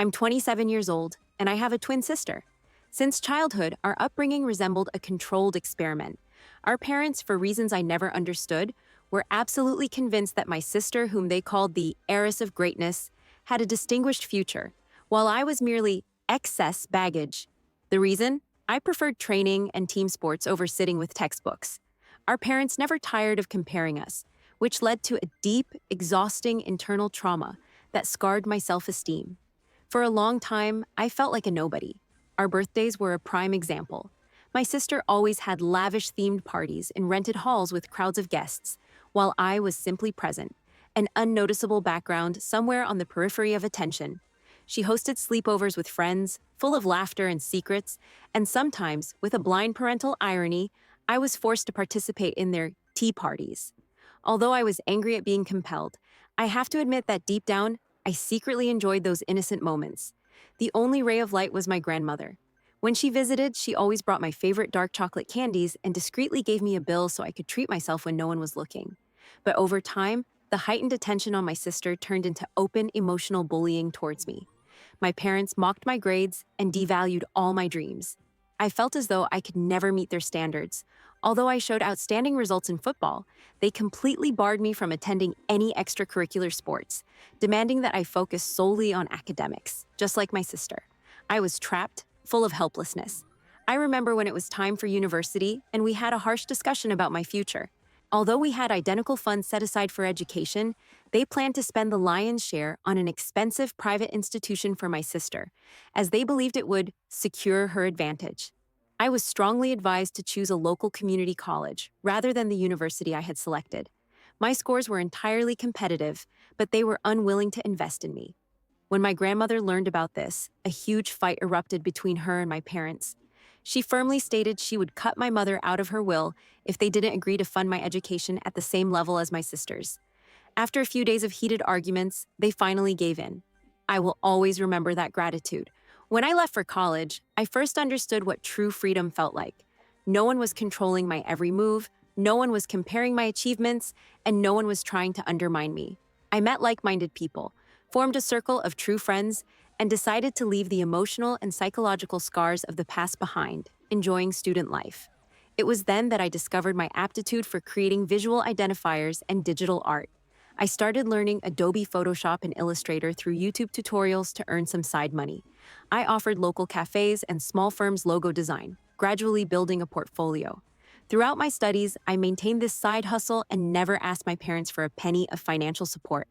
I'm 27 years old, and I have a twin sister. Since childhood, our upbringing resembled a controlled experiment. Our parents, for reasons I never understood, were absolutely convinced that my sister, whom they called the heiress of greatness, had a distinguished future, while I was merely excess baggage. The reason? I preferred training and team sports over sitting with textbooks. Our parents never tired of comparing us, which led to a deep, exhausting internal trauma that scarred my self esteem. For a long time, I felt like a nobody. Our birthdays were a prime example. My sister always had lavish themed parties in rented halls with crowds of guests, while I was simply present, an unnoticeable background somewhere on the periphery of attention. She hosted sleepovers with friends, full of laughter and secrets, and sometimes, with a blind parental irony, I was forced to participate in their tea parties. Although I was angry at being compelled, I have to admit that deep down, I secretly enjoyed those innocent moments. The only ray of light was my grandmother. When she visited, she always brought my favorite dark chocolate candies and discreetly gave me a bill so I could treat myself when no one was looking. But over time, the heightened attention on my sister turned into open emotional bullying towards me. My parents mocked my grades and devalued all my dreams. I felt as though I could never meet their standards. Although I showed outstanding results in football, they completely barred me from attending any extracurricular sports, demanding that I focus solely on academics, just like my sister. I was trapped, full of helplessness. I remember when it was time for university and we had a harsh discussion about my future. Although we had identical funds set aside for education, they planned to spend the lion's share on an expensive private institution for my sister, as they believed it would secure her advantage. I was strongly advised to choose a local community college rather than the university I had selected. My scores were entirely competitive, but they were unwilling to invest in me. When my grandmother learned about this, a huge fight erupted between her and my parents. She firmly stated she would cut my mother out of her will if they didn't agree to fund my education at the same level as my sisters. After a few days of heated arguments, they finally gave in. I will always remember that gratitude. When I left for college, I first understood what true freedom felt like. No one was controlling my every move, no one was comparing my achievements, and no one was trying to undermine me. I met like-minded people, formed a circle of true friends, and decided to leave the emotional and psychological scars of the past behind, enjoying student life. It was then that I discovered my aptitude for creating visual identifiers and digital art. I started learning Adobe Photoshop and Illustrator through YouTube tutorials to earn some side money. I offered local cafes and small firms logo design, gradually building a portfolio. Throughout my studies, I maintained this side hustle and never asked my parents for a penny of financial support.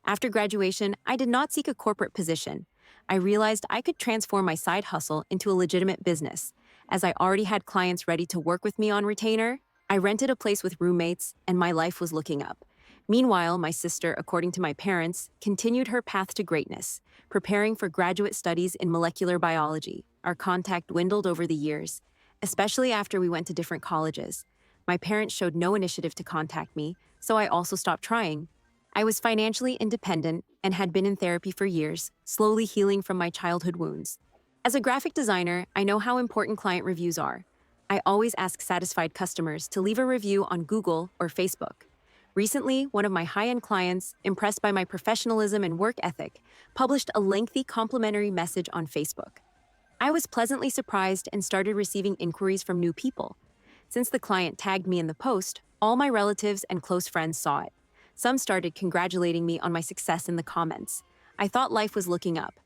After graduation, I did not seek a corporate position. I realized I could transform my side hustle into a legitimate business. As I already had clients ready to work with me on retainer, I rented a place with roommates, and my life was looking up. Meanwhile, my sister, according to my parents, continued her path to greatness, preparing for graduate studies in molecular biology. Our contact dwindled over the years, especially after we went to different colleges. My parents showed no initiative to contact me, so I also stopped trying. I was financially independent and had been in therapy for years, slowly healing from my childhood wounds. As a graphic designer, I know how important client reviews are. I always ask satisfied customers to leave a review on Google or Facebook. Recently, one of my high-end clients, impressed by my professionalism and work ethic, published a lengthy complimentary message on Facebook. I was pleasantly surprised and started receiving inquiries from new people. Since the client tagged me in the post, all my relatives and close friends saw it. Some started congratulating me on my success in the comments. I thought life was looking up.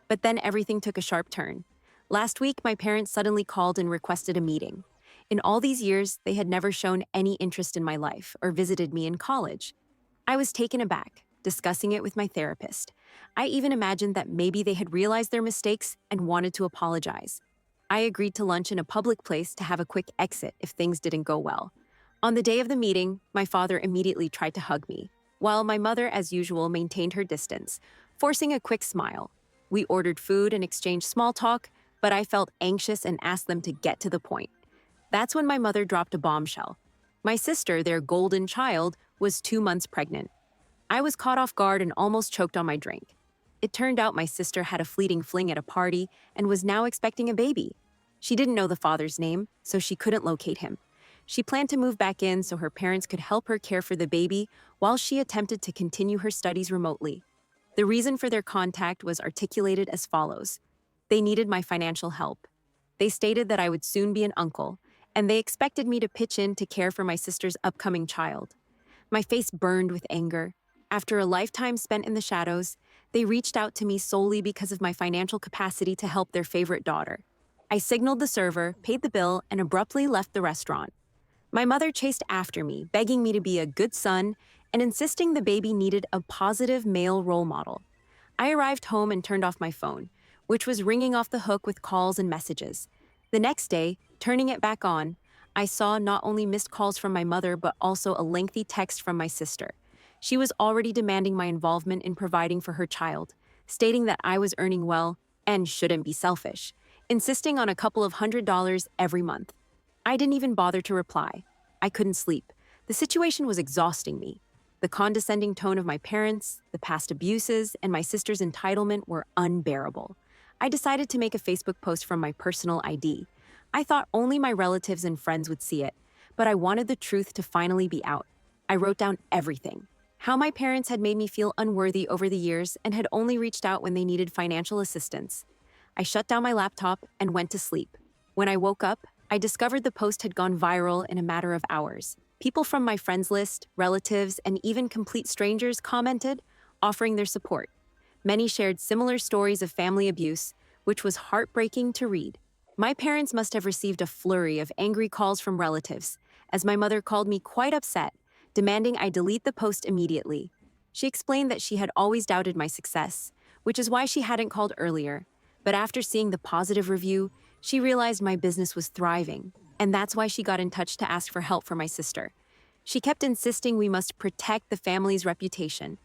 But then everything took a sharp turn. Last week, my parents suddenly called and requested a meeting. In all these years, they had never shown any interest in my life or visited me in college. I was taken aback, discussing it with my therapist. I even imagined that maybe they had realized their mistakes and wanted to apologize. I agreed to lunch in a public place to have a quick exit if things didn't go well. On the day of the meeting, my father immediately tried to hug me, while my mother, as usual, maintained her distance, forcing a quick smile. We ordered food and exchanged small talk, but I felt anxious and asked them to get to the point. That's when my mother dropped a bombshell. My sister, their golden child, was 2 months pregnant. I was caught off guard and almost choked on my drink. It turned out my sister had a fleeting fling at a party and was now expecting a baby. She didn't know the father's name, so she couldn't locate him. She planned to move back in so her parents could help her care for the baby while she attempted to continue her studies remotely. The reason for their contact was articulated as follows: they needed my financial help. They stated that I would soon be an uncle, and they expected me to pitch in to care for my sister's upcoming child. My face burned with anger. After a lifetime spent in the shadows, they reached out to me solely because of my financial capacity to help their favorite daughter. I signaled the server, paid the bill, and abruptly left the restaurant. My mother chased after me, begging me to be a good son and insisting the baby needed a positive male role model. I arrived home and turned off my phone, which was ringing off the hook with calls and messages. The next day, turning it back on, I saw not only missed calls from my mother but also a lengthy text from my sister. She was already demanding my involvement in providing for her child, stating that I was earning well and shouldn't be selfish, insisting on a couple of $100 every month. I didn't even bother to reply. I couldn't sleep. The situation was exhausting me. The condescending tone of my parents, the past abuses, and my sister's entitlement were unbearable. I decided to make a Facebook post from my personal ID. I thought only my relatives and friends would see it, but I wanted the truth to finally be out. I wrote down everything. How my parents had made me feel unworthy over the years and had only reached out when they needed financial assistance. I shut down my laptop and went to sleep. When I woke up, I discovered the post had gone viral in a matter of hours. People from my friends list, relatives, and even complete strangers commented, offering their support. Many shared similar stories of family abuse, which was heartbreaking to read. My parents must have received a flurry of angry calls from relatives, as my mother called me quite upset, demanding I delete the post immediately. She explained that she had always doubted my success, which is why she hadn't called earlier. But after seeing the positive review, she realized my business was thriving, and that's why she got in touch to ask for help for my sister. She kept insisting we must protect the family's reputation.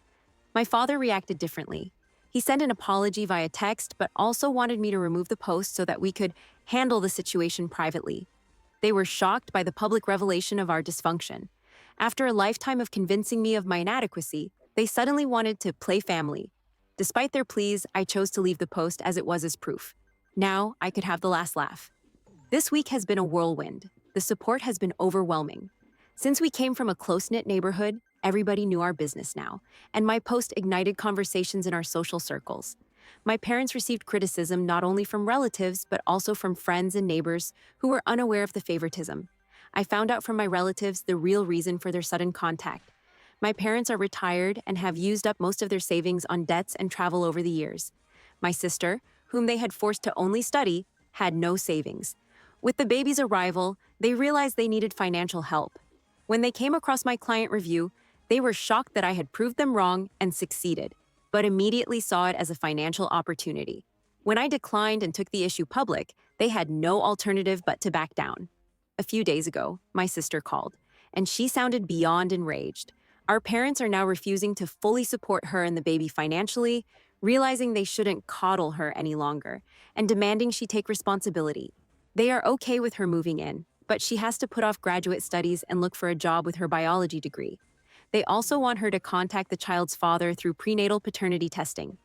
My father reacted differently. He sent an apology via text, but also wanted me to remove the post so that we could handle the situation privately. They were shocked by the public revelation of our dysfunction. After a lifetime of convincing me of my inadequacy, they suddenly wanted to play family. Despite their pleas, I chose to leave the post as it was as proof. Now, I could have the last laugh. This week has been a whirlwind. The support has been overwhelming. Since we came from a close-knit neighborhood, everybody knew our business now, and my post ignited conversations in our social circles. My parents received criticism not only from relatives, but also from friends and neighbors who were unaware of the favoritism. I found out from my relatives the real reason for their sudden contact. My parents are retired and have used up most of their savings on debts and travel over the years. My sister, whom they had forced to only study, had no savings. With the baby's arrival, they realized they needed financial help. When they came across my client review, they were shocked that I had proved them wrong and succeeded, but immediately saw it as a financial opportunity. When I declined and took the issue public, they had no alternative but to back down. A few days ago, my sister called, and she sounded beyond enraged. Our parents are now refusing to fully support her and the baby financially, realizing they shouldn't coddle her any longer, and demanding she take responsibility. They are okay with her moving in, but she has to put off graduate studies and look for a job with her biology degree. They also want her to contact the child's father through prenatal paternity testing.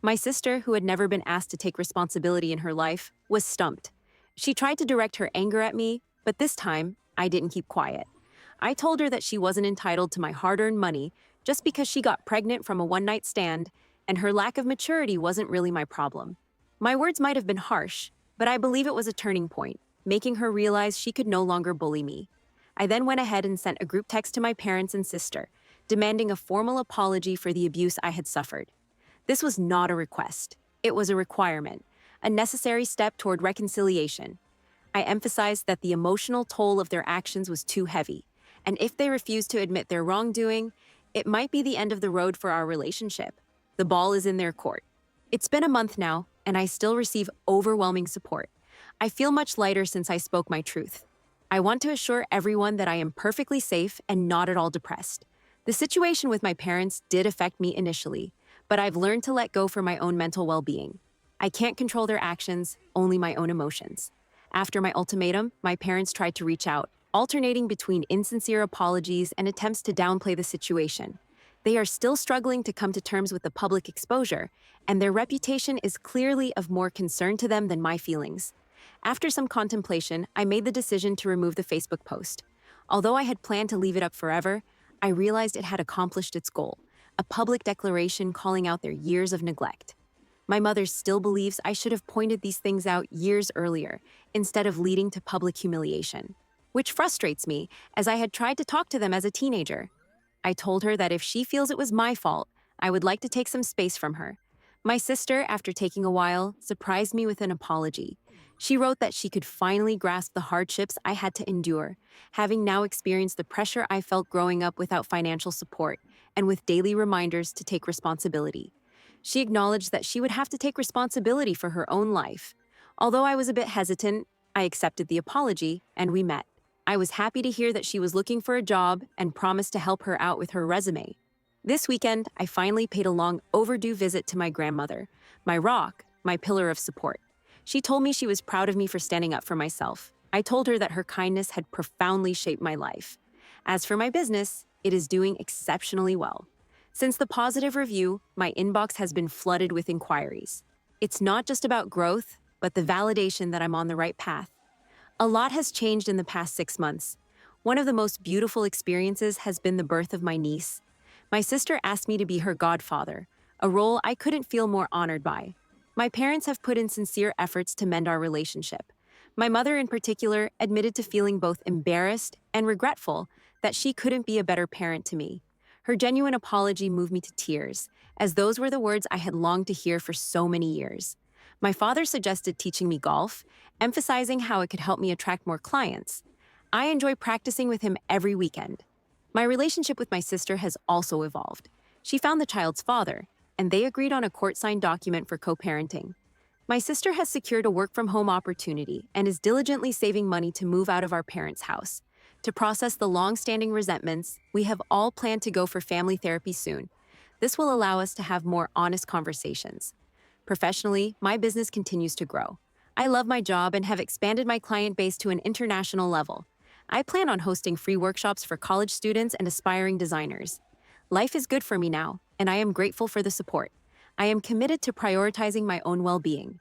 My sister, who had never been asked to take responsibility in her life, was stumped. She tried to direct her anger at me, but this time, I didn't keep quiet. I told her that she wasn't entitled to my hard-earned money just because she got pregnant from a one-night stand, and her lack of maturity wasn't really my problem. My words might have been harsh, but I believe it was a turning point, making her realize she could no longer bully me. I then went ahead and sent a group text to my parents and sister, demanding a formal apology for the abuse I had suffered. This was not a request. It was a requirement, a necessary step toward reconciliation. I emphasized that the emotional toll of their actions was too heavy, and if they refused to admit their wrongdoing, it might be the end of the road for our relationship. The ball is in their court. It's been a month now, and I still receive overwhelming support. I feel much lighter since I spoke my truth. I want to assure everyone that I am perfectly safe and not at all depressed. The situation with my parents did affect me initially, but I've learned to let go for my own mental well-being. I can't control their actions, only my own emotions. After my ultimatum, my parents tried to reach out, alternating between insincere apologies and attempts to downplay the situation. They are still struggling to come to terms with the public exposure, and their reputation is clearly of more concern to them than my feelings. After some contemplation, I made the decision to remove the Facebook post. Although I had planned to leave it up forever, I realized it had accomplished its goal. a public declaration calling out their years of neglect. My mother still believes I should have pointed these things out years earlier, instead of leading to public humiliation, which frustrates me as I had tried to talk to them as a teenager. I told her that if she feels it was my fault, I would like to take some space from her. My sister, after taking a while, surprised me with an apology. She wrote that she could finally grasp the hardships I had to endure, having now experienced the pressure I felt growing up without financial support and with daily reminders to take responsibility. She acknowledged that she would have to take responsibility for her own life. Although I was a bit hesitant, I accepted the apology and we met. I was happy to hear that she was looking for a job and promised to help her out with her resume. This weekend, I finally paid a long overdue visit to my grandmother, my rock, my pillar of support. She told me she was proud of me for standing up for myself. I told her that her kindness had profoundly shaped my life. As for my business, it is doing exceptionally well. Since the positive review, my inbox has been flooded with inquiries. It's not just about growth, but the validation that I'm on the right path. A lot has changed in the past 6 months. One of the most beautiful experiences has been the birth of my niece. My sister asked me to be her godfather, a role I couldn't feel more honored by. My parents have put in sincere efforts to mend our relationship. My mother, in particular, admitted to feeling both embarrassed and regretful that she couldn't be a better parent to me. Her genuine apology moved me to tears, as those were the words I had longed to hear for so many years. My father suggested teaching me golf, emphasizing how it could help me attract more clients. I enjoy practicing with him every weekend. My relationship with my sister has also evolved. She found the child's father, and they agreed on a court-signed document for co-parenting. My sister has secured a work-from-home opportunity and is diligently saving money to move out of our parents' house. To process the long-standing resentments, we have all planned to go for family therapy soon. This will allow us to have more honest conversations. Professionally, my business continues to grow. I love my job and have expanded my client base to an international level. I plan on hosting free workshops for college students and aspiring designers. Life is good for me now, and I am grateful for the support. I am committed to prioritizing my own well-being.